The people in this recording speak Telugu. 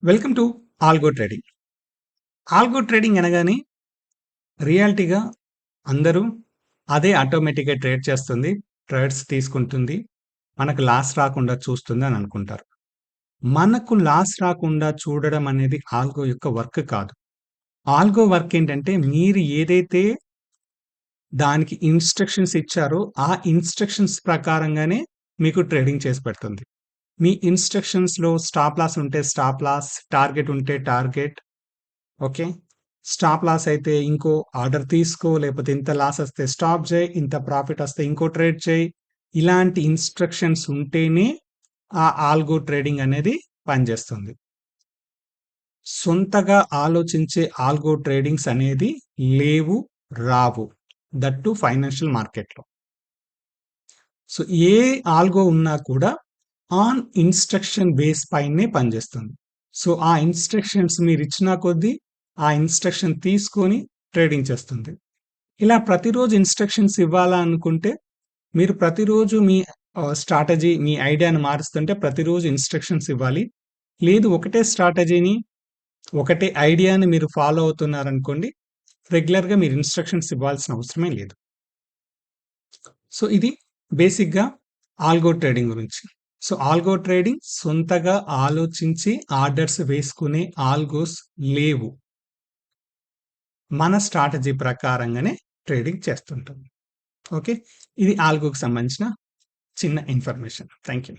Welcome to algo trading. Algo trading అనగానే రియాలిటీగా అందరూ అదే ఆటోమేటిక్‌గా ట్రేడ్ చేస్తుంది. ట్రేడ్స్ తీసుకుంటుంది. మనకు లాస్ రాకుండా చూస్తుంది అని అనుకుంటారు. మనకు లాస్ రాకుండా చూడడం అనేది ఆల్గో యొక్క వర్క్ కాదు. ఆల్గో వర్క్ ఏంటంటే మీరు ఏదైతే దానికి ఇన్‌స్ట్రక్షన్స్ ఇచ్చారో ఆ ఇన్‌స్ట్రక్షన్స్ ప్రకారంగానే మీకు ట్రేడింగ్ చేసి పెడుతుంది. మీ ఇన్‌స్ట్రక్షన్స్‌లో స్టాప్ లాస్ ఉంటే స్టాప్ లాస్, టార్గెట్ ఉంటే టార్గెట్. ఓకే. స్టాప్ లాస్ అయితే ఇంకో ఆర్డర్ తీసుకో, లేకపోతే ఇంత లాస్ వస్తే స్టాప్ చేయి, ఇంత ప్రాఫిట్ వస్తే ఇంకో ట్రేడ్ చేయి. ఇలాంటి ఇన్‌స్ట్రక్షన్స్ ఉంటేనే ఆ ఆల్గో ట్రేడింగ్ అనేది పనిచేస్తుంది. సొంతగా ఆలోచించే ఆల్గో ట్రేడింగ్స్ అనేది లేవు, రావు. దట్ టు ఫైనాన్షియల్ మార్కెట్‌లో. సో, ఏ ఆల్గో ఉన్నా కూడా ఆన్ ఇన్‌స్ట్రక్షన్ బేస్ పైనే పనిచేస్తుంది. సో, ఆ ఇన్‌స్ట్రక్షన్స్ మీరిచ్చిన కొద్దీ ఆ ఇన్‌స్ట్రక్షన్ తీసుకొని ట్రేడింగ్ చేస్తుంది. ఇలా ప్రతిరోజు ఇన్‌స్ట్రక్షన్స్ ఇవ్వాలా అనుకుంటే, మీరు ప్రతిరోజు మీ స్ట్రాటజీ, మీ ఐడియాని మారుస్తుంటే ప్రతిరోజు ఇన్‌స్ట్రక్షన్స్ ఇవ్వాలి. లేదు ఒకటే స్ట్రాటజీని, ఒకటే ఐడియాని మీరు ఫాలో అవుతున్నారనుకోండి, రెగ్యులర్‌గా మీరు ఇన్‌స్ట్రక్షన్స్ ఇవ్వాల్సిన అవసరమే లేదు. సో, ఇది బేసిక్‌గా ఆల్గో ట్రేడింగ్ గురించి. సో, ఆల్గో ట్రేడింగ్ సొంతగా ఆలోచించి ఆర్డర్స్ వేసుకునే ఆల్గోస్ లేవు. మన స్ట్రాటజీ ప్రకారంగానే ట్రేడింగ్ చేస్తుంటాం. ఓకే. ఇది ఆల్గోకి సంబంధించిన చిన్న ఇన్ఫర్మేషన్. Thank you.